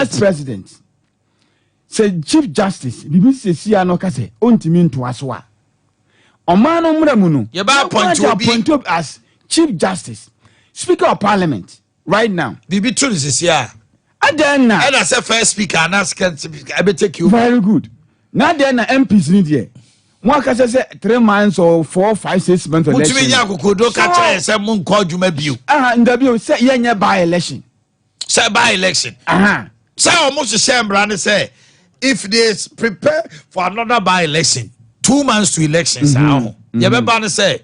president. Say Chief Justice, BBC see anokase, ontimi nto aso a. Omano muramuno. You ba appoint as Chief Justice, Speaker of Parliament, right now. Bibi tun is here. And I say first speaker and ask I be take you. Very good. Now then MPs need here. One can say 3 months or 4, 5, 6 months election. Mutumi nya kokodo ka try say mun ko adwuma biu. Ndabi say yenya by election. Say by election. Say almost the same brand say if they prepare for another by election, 2 months to elections you say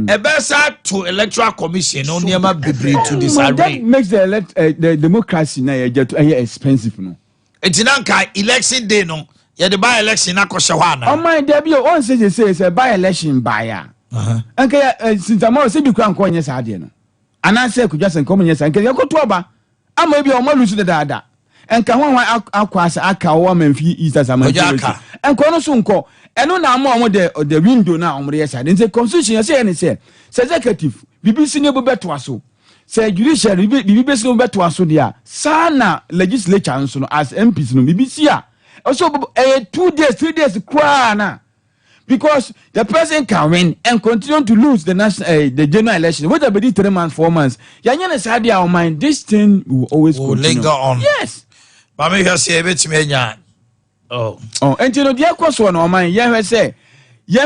a better to electoral commission on near to disarray. That makes the democracy now expensive no. It's not election day no. Yeah, the by election na ko shwana. Oh my there be on say by election buyer. Okay, since tomorrow say be kwan ko nya sa de no. Ana say ko just come nya sa nke ya ko to oba. Ama bi o ma lusu de dada. Enka hwan akwasa aka wo manfi Easter Samantha. Enko no so nko. Eno na ama the window na omre yesa. Then constitution say say executive BBC ne bo beto aso. Say judiciary BBC no beto aso dia. Sana legislature nso no as MPs no BBC a. Also 2 days 3 days cry na. Because the person can win and continue to lose the national the general election. Whether be 3 months, 4 months. Yanya say dia on mind this thing will always linger on. Yes. Mama here say betime nya. Oh, and you know the course one on mind. Yeah, say ye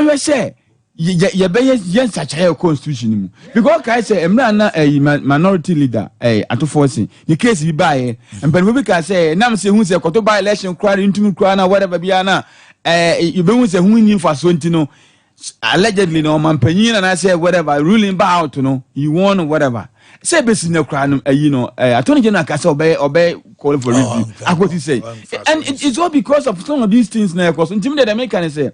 be such a constitution because I say emra na a minority leader ato forcing the case be buy and but we can say nam say hu say koto by election crowd into crowd na whatever be na you be hu say hu ni for so ntino allegedly no man panyin and I say whatever ruling by out no you won whatever say be sin crowd attorney general ka say obey call for review I what he say and it's all because of some of these things na because intimidate the American say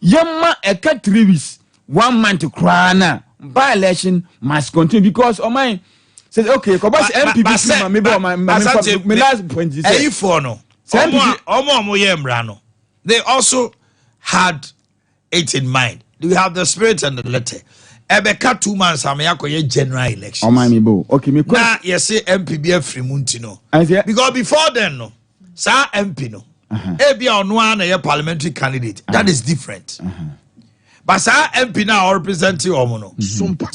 Yama eka 3 weeks 1 month to cry na by election must continue because my says okay because MPP maybe my last point is say for no they also had it in mind. Do you have the spirit and the letter? Ebeka 2 months amayakoye general election. Okay me na yes say MPB free muntino because before then no sa MP no Abia on one a parliamentary candidate. That is different. But sir, MP now represent you omono. Sompa.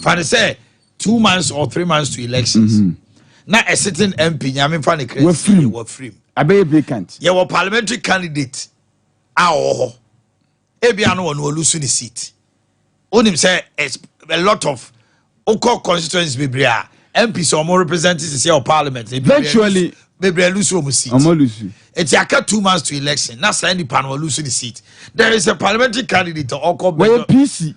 Fan say 2 months or 3 months to elections. Now a certain MP, nyame fan the crazy were free. Abe vacant. You were parliamentary candidate. Abia no one will lose the seat. Onim say a lot of Oko constituencies bibria. MPs or more representatives of parliament. Eventually Maybe lose some seat. It's a 2 months to election. That's the end panel lose the seat. There is a parliamentary candidate or PC.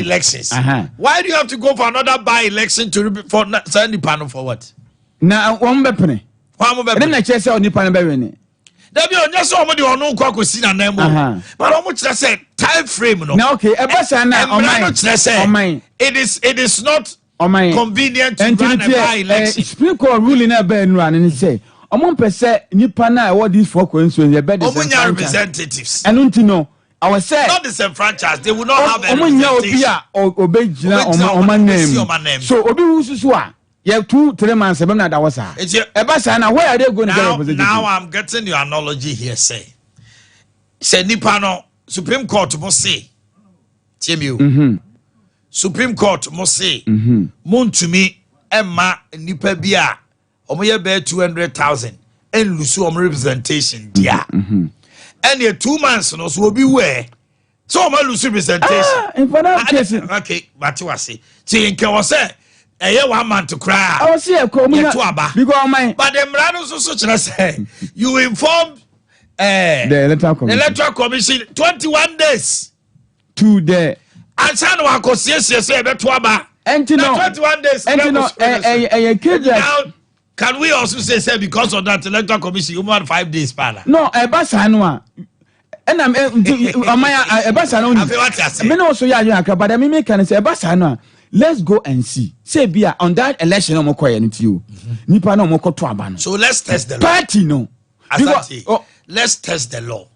Elections. Why do you have to go for another by-election for send the panel for what? Now one weapon. Then I just saw the panel. There be just somebody on no quack with sin and name. But how much I said time frame? No, okay. It is not convenient to run a by-election. Supreme Court ruling a ben run and say, among per se, Nipa na what these four constituencies, representatives. And don't you know, I was saying, not disenfranchised, they will not have any representation. Obey name. So, Obi Usua, you have 2-3 months, that was where are they going to get representation? Now I'm getting your analogy here, say Nipa no, Supreme Court must say, Timmy. Supreme Court must say, Moon to me, Emma, Nipa Bia, Omoye bear 200,000 and Lusu representation, dear. And your 2 months will be where so my Lusu representation. In for that case, okay, but you say, see, in Kawase, a year 1 month to cry. I was here, call me to Abba. But the Mranos also say, you informed the electoral commission 21 days to the. And son of our say about Twaba. And you know, 21 days. And you know, can we also say because of that electoral commission, you want 5 days, Pana? No, a basanwa. And I'm a basano. Men also, yeah, but I mean, can say a basano. Let's go and see. Say, be on that election, no more quiet you. Nipa no more Twaba. So let's test the party, no. Let's test the law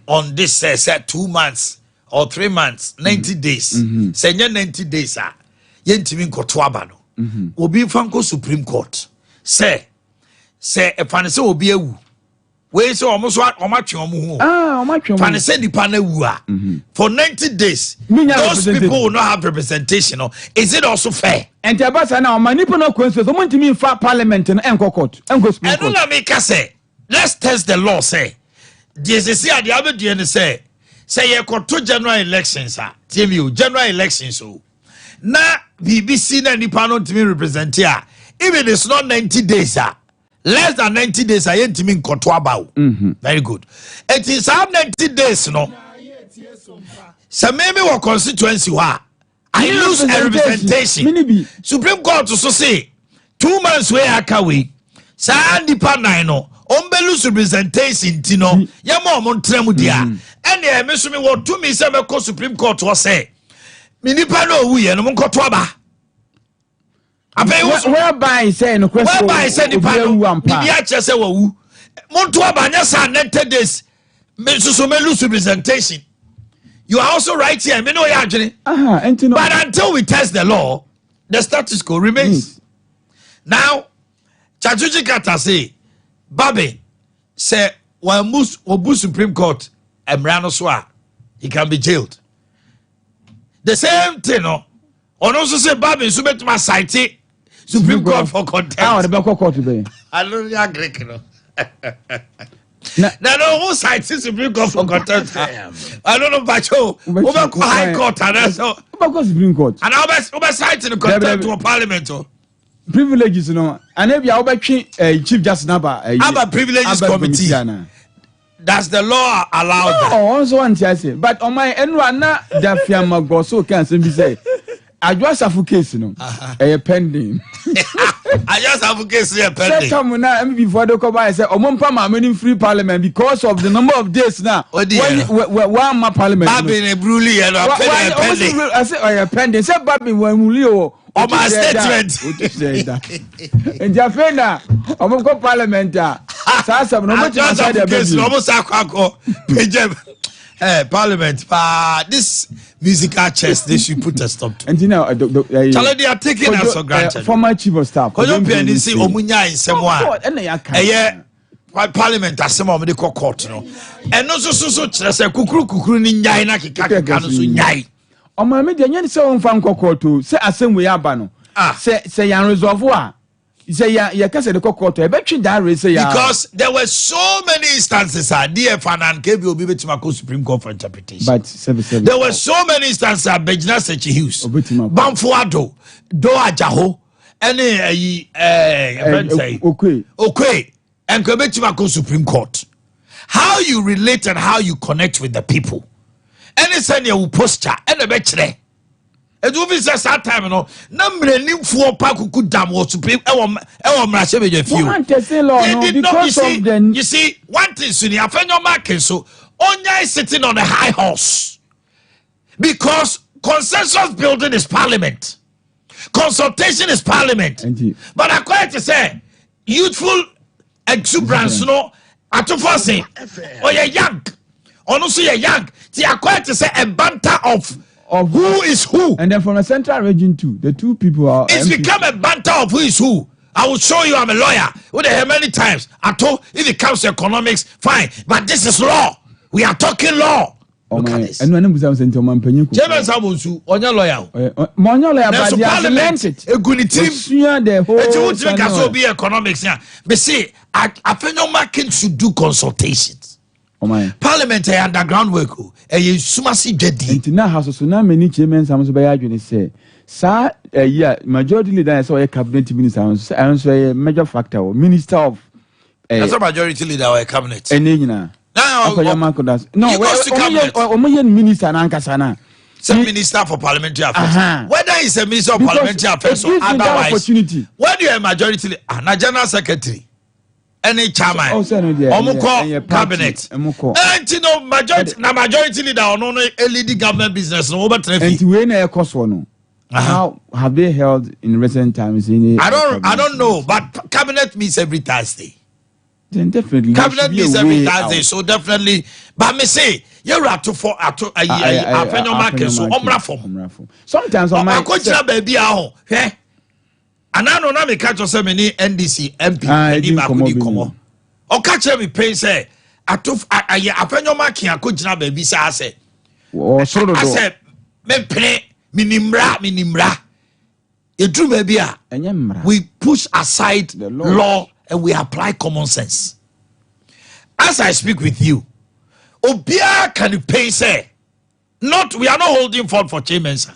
on this, say 2 months. Or 3 months, 90 days. Say 90 days, yentimin kotwaba no. Obi fanko Supreme Court. Say, say e fa ne se obi awu we say omo so omatwe omo ho fa ne se nipa na wu a for 90 days those people will not have representation. Is it also fair? And abasa na o manipo no kwenso so montimi fa parliament no enko court enko supreme court. And no make us say let's test the law. Say this at the other day say you go to general elections general elections so na BBC na nipa no ntimi represent here even it's not 90 days less than 90 days I ain't mean koto about. Very good. It is 90 days no. So maybe what constituency wa I lose a representation. Supreme Court to say 2 months way akawe. Sa nipa nine no. Lose representation tino. Ya mo montremu dia. Ene me so me wo to me say me ko Supreme Court was say. Me nipa no wu ye no koto aba. Whereby say no question. Whereby say the panel. Bibia che say wawu. Monto abanya sa 90 days. Me so me lose representation. You are also right here. Me know ya adwene. But until we test the law, the status quo remains. Now, Chachuchi Kata say, Babe, say when Obu Supreme Court Emrano Swa, he can be jailed. The same thing, no. On also say Babe, so bet my site. Supreme Court for contempt. I don't agree, no. No, who cites Supreme Court for contempt? I don't know about you. Over High Court and so. Over Supreme Court. And over citing the contempt to a Parliament. Privileges, no. And if you are Chief Justice Naba, a privileges committee. Does the law allow that? Oh, also one say. But on my end, na Dafiama go so can simply say. I just have a case, no. Pending. I just have a case here pending. Come now, before the come I say, Omompa ma many free parliament because of the number of days now. One ma parliament. Babi ne bruli and pending. I say, oh, pending. Say, Babi, when we live. Oh, my statement. And Jafena, Omompa parliament. Sasa, no much inside the business. Almost Parliament, this musical chess, they should put a stop to. And you know, Charlie, they are taking us for granted. Former chief of staff. Colombian is Omunya in someone. Parliament as some of the court, no. And also so say kukuru ni nyai na kika so nyai. O ma me de nyani se on fan court to say asem we aba no. Say yan resolve wa. Say ya kase the court e betwi that race ya. Because there were so many instances DFN and KB obi betima Supreme Court for interpretation. But there were so many instances Bejina Sechi Hughes. Bamfuado, Do Ajaho, any okay. And Quebetima Supreme Court. How you relate and how you connect with the people. Any senior who posture and a betray. And do this at time, no. Number new for Paku Dam was Supreme. You see, one thing, Sunny, I found your market. So, Onya is sitting on a high horse because consensus building is parliament, consultation is parliament. But I quite to say, youthful exuberance, no, at to forcing, or you're young, or no, so you're young. See, I quite to say a banter of who is who. And then from the central region too, the two people are. It's become a banter of who is who. I will show you I'm a lawyer. With the many times. I told if it comes to economics, fine. But this is law. We are talking law. Look at this. And when I'm saying to my penny, Chairman Samusu, on your lawyer. Monyo lawyer, but they have learned it. A good team. The whole. It's what you can be economics. Yeah. But see, I think no market should do consultations. Parliamentary underground work. You sumasi jadi. And now house so now many chairmen Samusu Bayajuni say, sir, majority leader is a cabinet minister. And so a major factor, minister of. That's a majority leader or a cabinet. And now, no, Omanhene minister Nankasana. Some minister for parliamentary affairs. Whether it's a minister of parliamentary affairs or otherwise, when you are majority leader, a general secretary. Any chairman, Omuko cabinet, and you know majority leader or no leading government business no over and when a cost one. How have they held in recent times? I don't know, but cabinet meets every Thursday. Then definitely cabinet meets every Thursday, so definitely. But me say you're at to for a market so omra form. Sometimes on my coach baby anano na me catch us many NDC MP any ba ko di komo o catch me pay say atof aye afanyo maki akogina ba bi say say o so do say me pene minimra edru ba bi a we push aside the law and we apply common sense. As I speak with you, obia can pay say not we are not holding forth for chairman sir.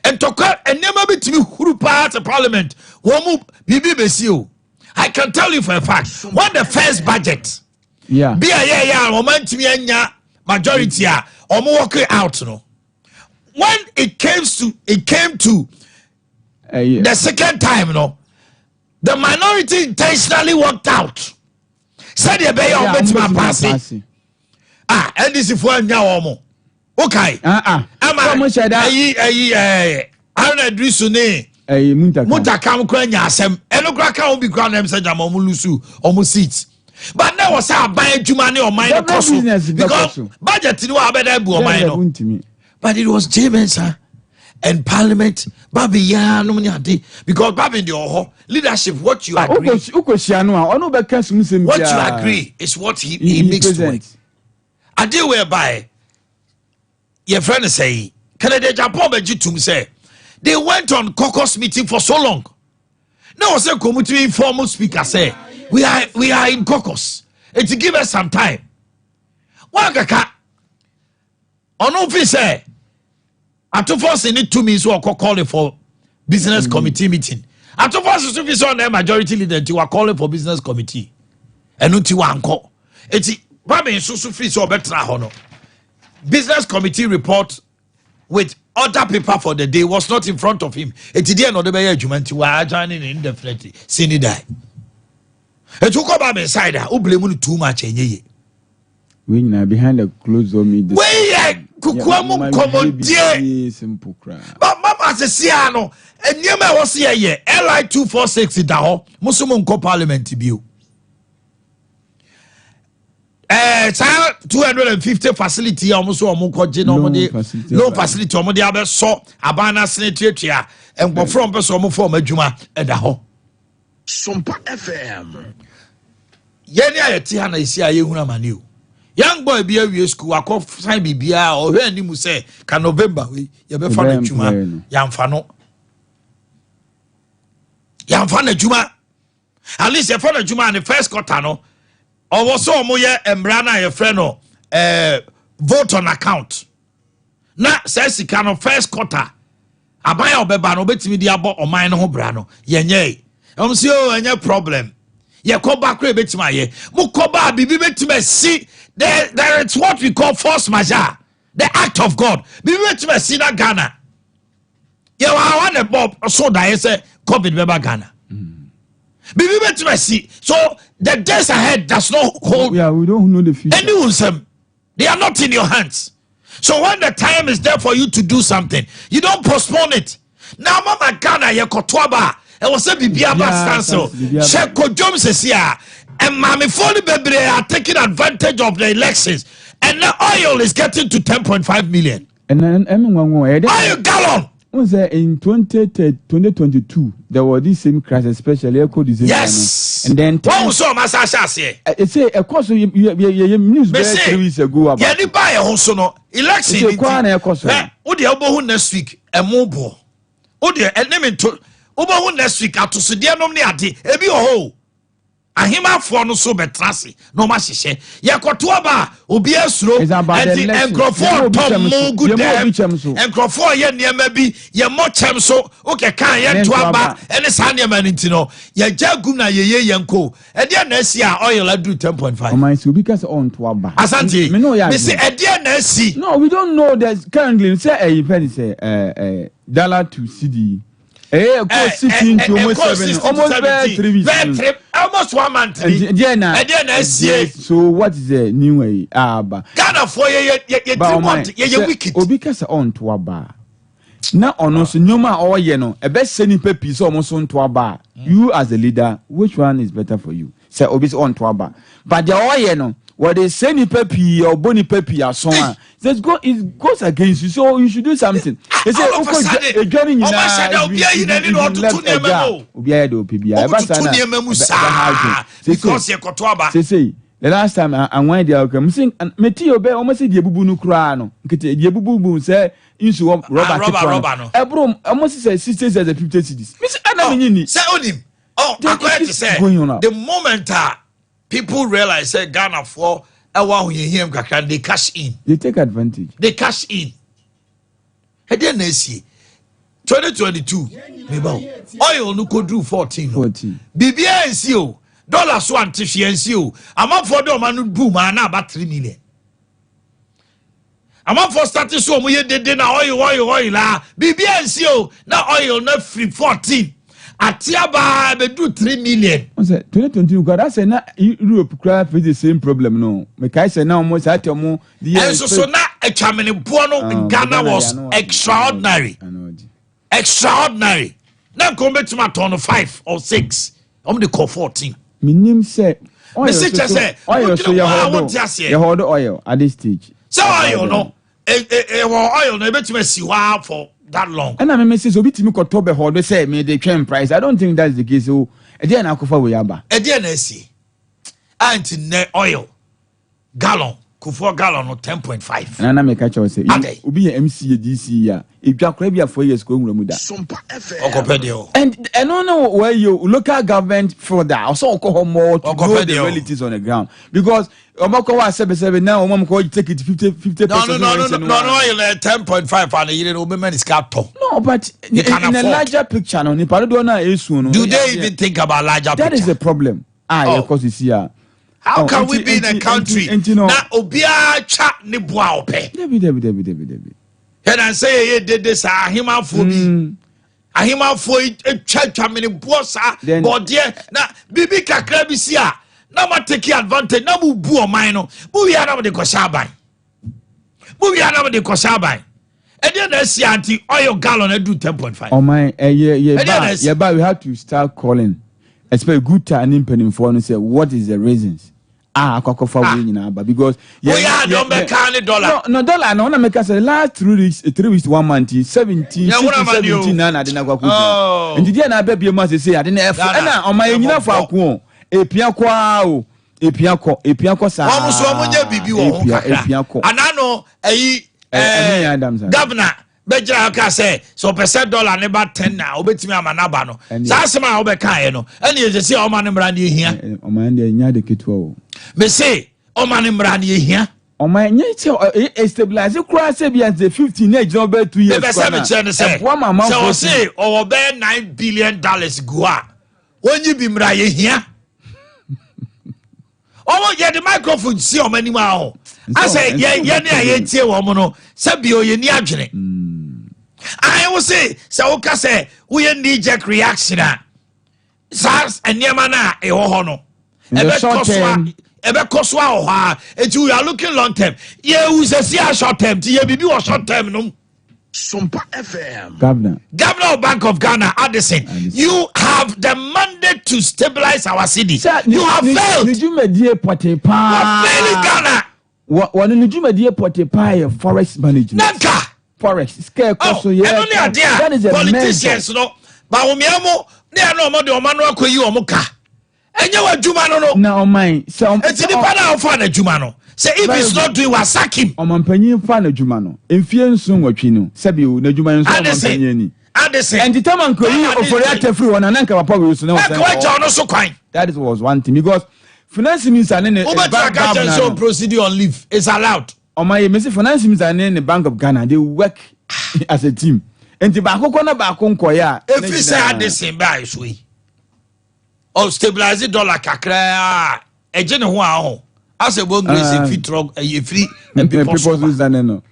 And toka enema bitimi huru part of parliament womu bibi besio. I can tell you for a fact when the first budget be omantimi anya majority omo work out no. When it came to the second time no, the minority intentionally walked out. Said the be omatimi pass. And this is for anya omo. Okay. Ama ana drisu ne mutakam kwa nya asem enokra ka obi kwa na msa jama omulusu omu seat but now was aban adwuma ne oman koso because budget ni wa abeda bu oman no but it was James and parliament baby ya no ade because baby the oho leadership what you agree what you agree is what he makes to it ade whereby your friend say Canada Japan bejitum say they went on caucus meeting for so long. Now say committee informal speaker say we are in caucus. It to give us some time. Wakaka ono fi say atofos in it 2 minutes or calling for business committee meeting. Atofos to fi on the majority leader to calling for business committee. Enu ti wanko. Eti babe so fi so betra ho no. Business committee report with other paper for the day was not in front of him. It did not be a jumanti wa joining indefinitely. Sini die. It took about inside who blame too much enye. We na behind the closed door meeting. We kukwamu komodie simple cry. But mama se siano enyema was here LI 246 da ho. Musumo nko parliament bio. 250 facility almost no facility almost abe so abana senetria and go from person mo form adwuma eda ho Sompa FM yeni ayeti ha na isi aye huna mani o young boy bi awie school akọ sign bibia o hwe animu say ka November we ye be fa na adwuma yamfa na adwuma at least ye fa na adwuma in the first quarter no. Or was so moye embrana your friend no vote on account. Na says he can first quarter. Abaya obeba no betimi di abo oman no ho bra no. Yenye. See o enye problem. Ye ko back we betima ye. Mo ko ba bibi betima see there is what we call force majeure. The act of God. Bibi betima see na Ghana. Ye wa wan bob so da say COVID beba Ghana. So the days ahead does not hold. Yeah, we don't know the future. Anyone, they are not in your hands. So when the time is there for you to do something, you don't postpone it. Now, Mama Ghana, you kotwaba. It was a bibia stancil. Sheko Jones is here, and Mammy Foley Bebre are taking advantage of the elections, and the oil is getting to 10.5 million. And then, oil gallon. In 2022, there was this same crisis, especially echo disease. Yes. And then one saw Masasha say, it's a course you news 3 weeks ago about. Yeah, buy a hosono election. What the elbow next week, a mobile. Oh, dear, and name to Obo next week at to Sudia Nomiati, a be a hole. A him out for no so betrasi, no mashe. Yakotuaba, Ubia slow, and Crawford, Tom Mo good and Crawford, yen near maybe, ye more chamso, okay, can yen tuaba, and a Sanya manintino, ye jaguna ye yanko, and dear Nessia oil I do 10.5. My because on tuaba. Asante, Missy, a dear Nessie. No, we don't know that currently, say a penny say, dollar to CD. Almost 3 weeks. Almost 1 month. So what is the new way? Ghana for ye wicked. Obikasa on to a bar. Now on us Numa or Yeno, a best sending piece almost on to a bar. You as a leader, which one is better for you? Say Obis on to a bar. But the Oyeno. what they say ni pepi or boni pepi or so on. It goes against you, so you should do something. They say, "Okay, joining you now." Say the last time I went there, I'm saying, "Meti obe almost the bubu no krano." Kete the bubu say, "Insu Robert." Ebro almost say 60 as a 50 cities. Miss Anamini. Say onim. Oh, I'm going to say the moment people realize say Ghana for they cash in. They take advantage. They cash in. And then they see 2022. Oil no could do 14. BBA and CO. Dollars one tissue and CO. I'm up for the man boom and about 3 million. I'm up for starting so we did now oil. BBA and CO. Now oil not free 14. Atiaba be do 3 million. I said 2022 God I say na Europe cry face the same problem no. Me kai say na almost at mo the and so na Chamini Buono in Ghana was extraordinary. Extraordinary. Now come back to my turn of 5 or 6. I'm the call 14. Minim say oil say you hold oil at this stage. So oil no oil no bet me see for that long. And I say so bitimi kotobe hold say me the train price. I don't think that's the case. So again I kofa we aba. Again I see. Anti ne oil gallon kufuor gallon no 10.5. And I make a choice say obi MC DC ya. If you are bia 4 years go nwura da. Sompa FM. And I don't know where you local government for that. Also go more to know the realities on the ground because Omako was 77 now. Omako take it 50%. No. 10.5 and you know women is cat. No, but in a larger picture, no. Do they even think about larger picture? That is the problem. Because you see, how can we be in a country now? Obia chat ni bua ope. Debbie. And I say ye did this ahima for me. Ahima for church many bossa but dear na bibi kakra bi sia. Now ma take advantage. Now mu bu o man no. Bu wi ana de koshaban. And then they see anti oil gallon do 10.5. Oh my, yeah, we have to start calling. Especially good time in penny for and say what is the reasons. Because don't make $100. No dollar. No, make us last 3 weeks, 1 month, 17, 17, I didn't go. And the day I baby must say I didn't have on my enough for a pianco, sa. Almost one and I know a governor. Beja say so $1 never 10 now. Obetimi amanaba no. Sasema obeka no. And you say o man mra ne hia. O man dey nya de keto. Me say o man mra ne hia. O man nya stabilize kura say be at the 15 age no be 2 years. Be say so say o be $9 billion go a. Wonyi bi mra ye hia. O ye the microphone see o mani ma ho. I say ye ne ye tie wo mo no. Say bi o ye ni adwene. I will say, so say we need knee-jerk reaction. SARS and Yamana, a hono. Ebe Koswa, and you are looking long term. Yeah, who's a short term, TBB or short term. No, Sompa FM. Governor of Bank of Ghana, Addison, you have the mandate to stabilize our city. You have failed. Did you make dear Potepa? Ghana. What did you make dear Potepa forest management? Nanka. Forest scare that is a politicians no but omiamo ne na omo de omano akoyi omuka enye wa djuma no na omai so enti ni pana ofa na djuma no say if he's not doing what sack him omampanyin fa na djuma no emfie nsun watwi no sabi o na djuma nsun omampanyin ni Adese and the time ankoyi ofori atefri wona nanka papa we so na that was one thing because finance minister ne so proceed on leave is allowed. On my finance minister in the Bank of Ghana, they work as a team. And the Bako na Bako Koya. If you say at the same by sweet or stabilize the dollar kakra, a general as a one grace free and people no.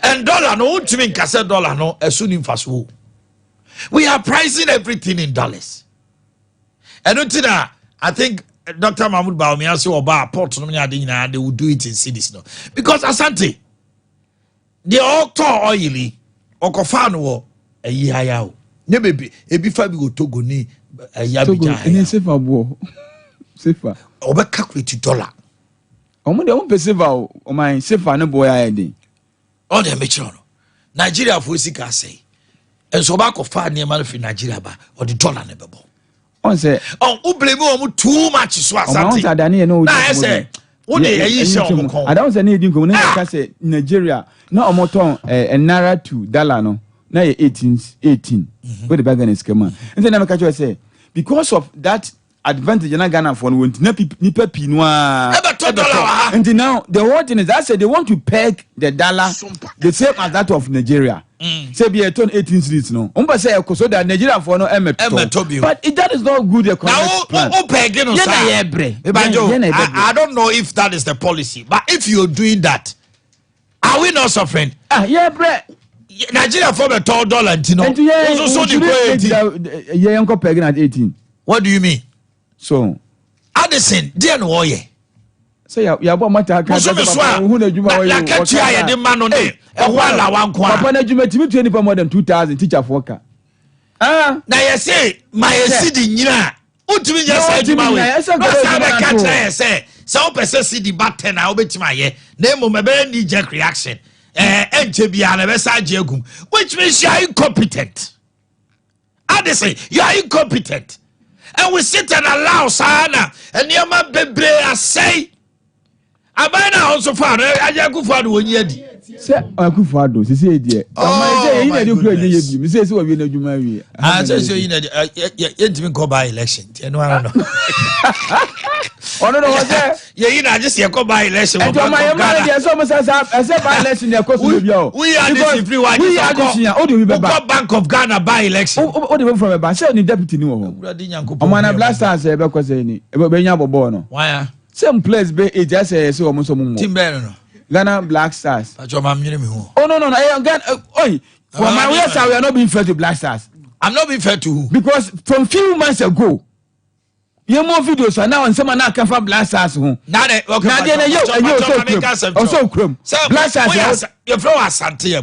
And dollar no to mean cassette dollar no as soon in fast wool. We are pricing everything in dollars. And until that, I think Dr. Mahmoud Baumia say oba port no they will do it in cities no because Asante they all to oily okofa no eyi haya o nye bebe ebi fa bi go Togo ni ya bi ja eni sefa bo sefa oba calculate dollar omo de won festival o man sefa no boy ayede all the make Nigeria for sika say enso ba ko fa ne ma fi Nigeria ba or the dollar ne bebo on say who blame o too much so asante na say wo de yi she o mo kon I don't say na edin ko na ka say Nigeria na omo ton naira to dollar no na 18 where the bargain is come and then I catch you say because of that advantage na Ghana for no na nipa pi no and now the whole thing is that say they want to peg the dollar the same as that of Nigeria. Say be a ton 18 cities no. Say so that Nigeria for no emeto. But that is not good economic plan. I don't know if that is the policy, but if you're doing that, are we not suffering? Yeah, bre. Nigeria for a $12 and pegging at 18. What do you mean? So Addison, dear no ye. So ya bo mata ka hu na djuma ya ka tia ye de ma no ne e wala wan kwa papa na djuma timi tu ni pa more than 2000 teacher for ka na ye say my city nyina utimi nya say djuma we no say be ka tia ye say o pese city batten na obetima ye na emo me be knee jerk reaction enche bia na be sa je agum, which means you are incompetent. Addison, you are incompetent. And we sit and allow sana and yama bebre say abana also far Akufo-Addo won yedi say Akufo-Addo say dey say you dey kura dey bi me say we na adwuma wi say you na yentimi go by election no I don't know ono no say you na just ye go by election and my man dey so say by election dey cost bi o we are this free one we are this here o dey be ba Bank of Ghana by election o dey from a ba say ni deputy ni wo Omanhene Blasters e be ko say ni e be nya bobo no why same place be e just say omo so mo team be no Ghana Black Stars acho ma mnyere me ho no Ghana oi for my way we are not being fair to Black Stars. I'm not being fair to who? Because from few months ago you more videos are now on some na can for Black Stars ho now okay also krom Black Stars your flow asante ya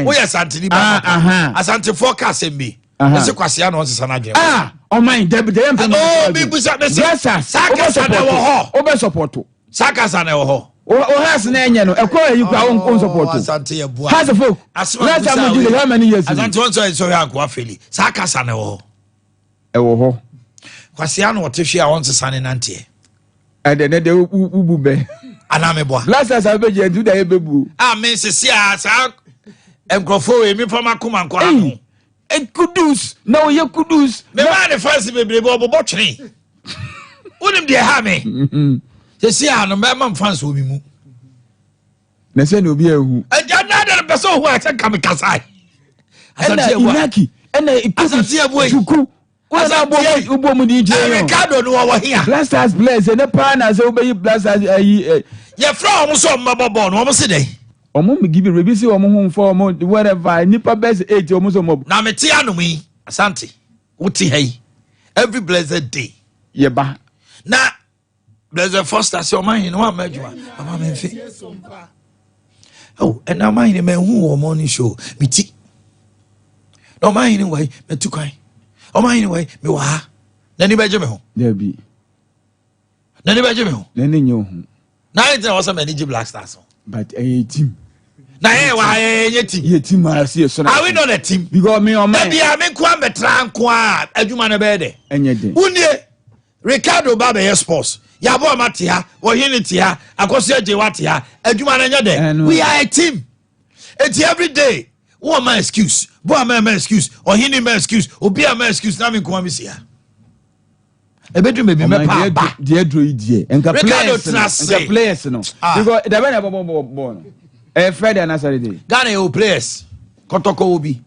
we asante ni ba asante forecast me ese kwase ya no nsesa na dwe oh my dem be busa be say Sakasa na wo ho obe support Sakasa na wo ho o has na enye no e ko yi kwa on support asante ya bua has folk last time we did how many years asante won so ya kwa feli Sakasa na wo ho e wo ho kwase ya no wote a won nsesa ne nante e de ubu be ana me boa last time I be je do da e bebu me sisi a sa enkrofo e mi fama kuma nko ano kudus no ye kudus me ma ne fancy bebrebe obobo twene wonim de ha me sisi a no me ma fancy obi mu na se no obi ehu na da person who ata kam kasai asante ebu inaki ena asante ebu juku wala bo mu di je Ricardo no wo here Blasters place ne pa na se obeyi Blasters ye from so mababo no mo se dey omo me give rebi se omo ho for omo whatever nipa best 8 omo so mob na me ti anom yi asante wuti hai every blessed day ye ba na blessed first as your man no amajuma mama me fi oh and now mine me hu o morning show me ti no mine way me tukai o mine way me wa na ni beje me ho there be na ni beje me ho na ni nyo ho na it was a manage Black Stars but a team na ye team ye team see so are we not a team because me on my be me kwa metra nko a adwuma na be de enye de unie Ricardo Baba sports ya bo mate ha wo hini te ha akoso aje wate ha adwuma na nya de we are a team it's every day wo ma excuse bo ma excuse o hini ma excuse obi ma excuse na me nko ma sia ebedu me bi me pa ba de adro idie enka players no because the ben abo no Friday and Saturday Ghana yo players kotoko obi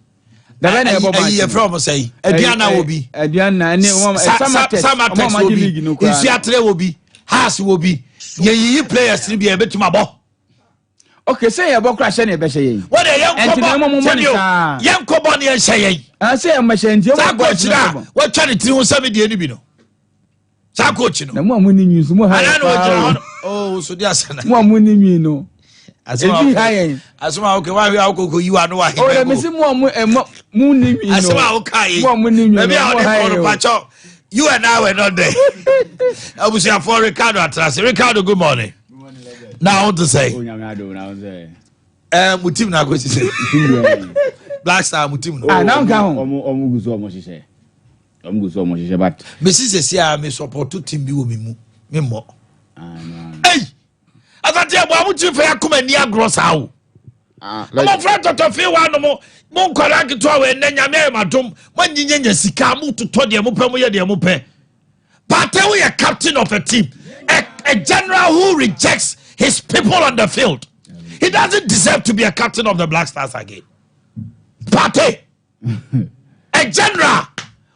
the ben abo ba e from say Aduana obi Aduana ne Samatex obi Isiatre obi Has obi ye players ni bi e betuma bo okay say e bo crash na e be hye yen what dey yen kobo ne hye yen say e ma hye nti o go chira what try tiri ho sabe de ni bi no sa coach no na mo amuni news mo ha oh so dia sana mo amuni nwi no asuma okay why we akoko you are no why oh me say mo ni nwi no asuma okay mo amuni nwi maybe I dey pacho you and I were not there abusia for Ricardo Atrase Ricardo good morning Now to say. Mutim na go say. Black Star mutim. Ah, now go. But Mrs. Sia me support to team bi wo me mu. Me mo. Hey! Azati abo amuti fe akoma ni agro sa wo. Mo fra toto fe wa no mo nkwara keto we na nyame e madom. Mo nyinya sika mo toto de mo pe mo ye de mo pe. But we are captain of a team. A general who rejects his people on the field. He doesn't deserve to be a captain of the Black Stars again. Pate, a general.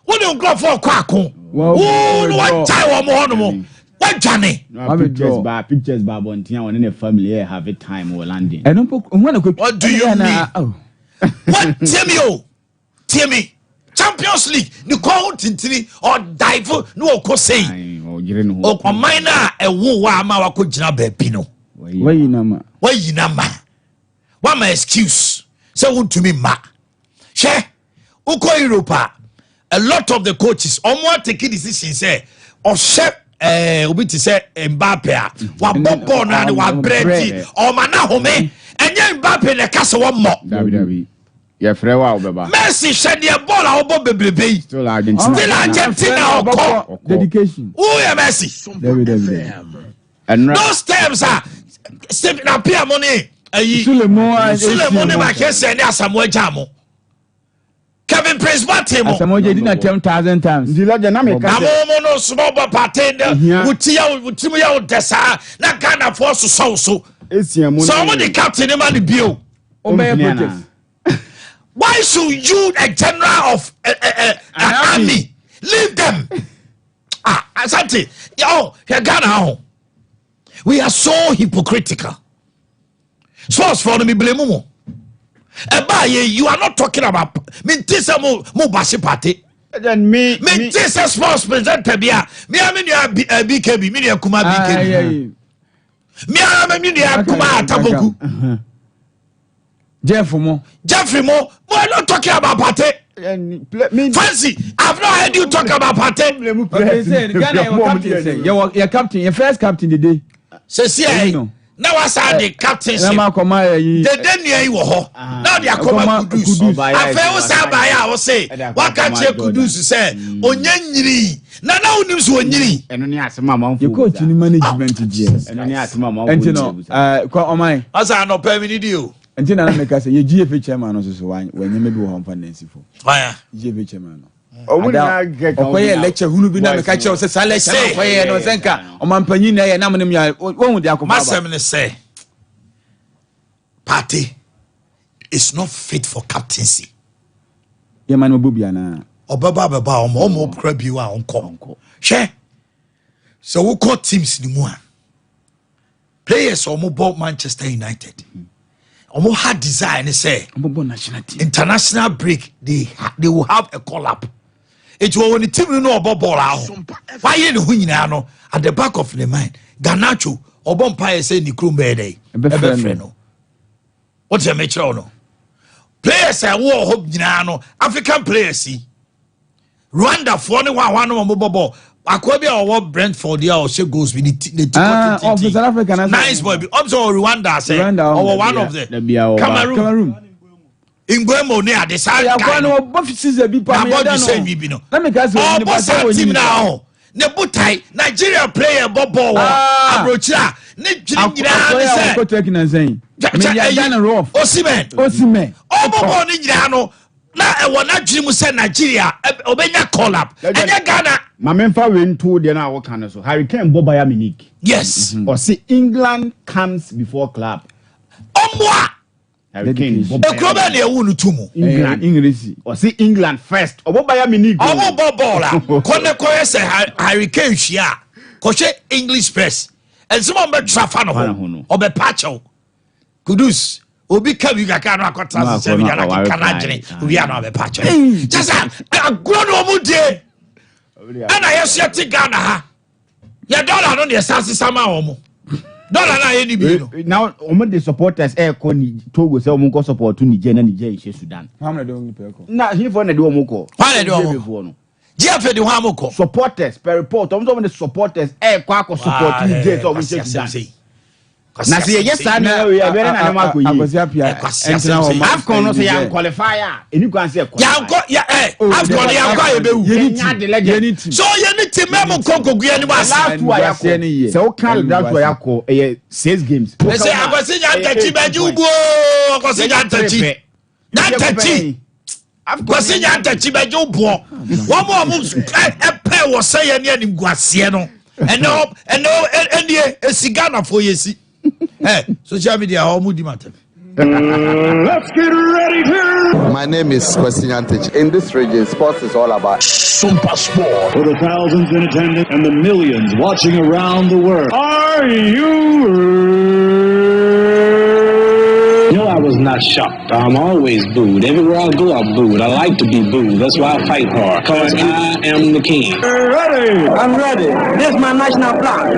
What do you go for? Kwako. What time or what Johnny? Pictures, Babontia, and in a family have a time or landing. What do you mean? What Timmy? Champions League, you call Tintini or dive no say. Oh, minor a woo ma could jina bepino. Why you nama? What my excuse? So to me, ma. Share Uko Europa. A lot of the coaches almost taking decisions say or chef obi to say Mbappe wa bobo na wa bread or mana home and yen Mbappe na kasa one more. Yeah, Frewa Baba. Messi shed your ball out of baby. Still Argentina or dedication. Oh, yeah, Messi. And those terms are stepping up here money. Sulemon, my case, and Samuel Jamo. Kevin Prince, what him? Samuel did not 10,000 times. The dynamic. I'm small partender. Would Timmy Dessa, not kind of force to so. Somebody captain him on the bill. Why should you, a general of an army, leave them? Asante, Ghana. We are so hypocritical. Sports for me, blame mo. You are not talking about Mintisa mo basi party. Then me Mintisa sports presenter bia. Me BKB, me Kuma BKB. Me Kuma Ataboku. Jeffrey Mo, we're not talking about party. Fancy, I've not heard you talk about party. Your captain, your first captain today. Say, now I saw the captain. The day you were now they are coming Kudus. I feel Sabaya, I will say, what can't you Kudus say? Onyiri. Now news when yiri. And only ask Mamma. You coach in management, and only ask Mamma. And you know, quite my. As I know, permit you. And then I make us a GFA chairman also when you may be home fancy for. Why? GFA chairman. Oh, when I get a lecture, who will be never catch us a salad, say, no Zenka, or Mampanina, and Namanimia, one with the Master say, party is not fit for captaincy. Yaman Bubiana. Or Baba, or Momo crab you are on call. Share. So we call teams in one. Players or more Manchester United. Omo had design say international break they will have a call up. It will when the team know about ball out. Why you know at the back of the mind Ganacho or Bompire say ni Krumbe day. What's your metro no? Players I war hope African players see. Rwanda for one mobile. Akwabia or what Brentford there or she goes with the South Africa. Nice boy. Also Rwanda say or one of the Cameroon. Ingwemo near the side. Let me guess. Oh, team now. Nebutai Nigeria player Bobo Abrocha. Osimen. Oh, Bobo Nijano. Na e wona dwiri mu se Nigeria obenya call up enya Ghana Mamemfa win two dey na work kan so Hurricane Bobaya Munich. Yes. Or say England comes before club. Omwa Hurricane Bobaya na ewu nutumu English or say England first Bobaya Munich. Omo bobola kone koye se Hurricane hia ko hwe English first enzimo be trafa no ho obe pacho Kudus Obi kabi kaka no akota se bi na kana gene obi ana be patch just agro no mu die ana yeso ti Ghana ha ya dollar no de sase sama omo dollar na ye ni bi no now omo the supporters ko ni Togo say omo ko support Niger na Niger ise Sudan family don pe ko na he for na de omo ko family de omo GF de ho amoko supporters per report omo the supporters ko support Niger so omo Sudan Na se ye sa na we abere na ma ko yi. Akwasi Apia. Entina wo ma. Afcon no se ya qualify a eni kwan se Yanko ya Afcon yanko ye be wu. So ye ni team memo konko gua ni ba sa. Last two yakọ. Se o kan that two yakọ 6 games. Me say akwasi nya tachi beji ubu. Akwasi nya tachi. Na tachi. Akwasi nya tachi beji ubu. Wo mo pe wo say ye ni anim guase no. Eno esigana for yesi. Social media how mudi matter. Let's get ready to. My name is Kwesi Antich. In this region, sports is all about Sompa Sport. For the thousands in attendance and the millions watching around the world. Are you? No, I was not shocked. I'm always booed. Everywhere I go, I'm booed. I like to be booed. That's why I fight hard. Because I am the king. Ready? I'm ready. This is my national flag.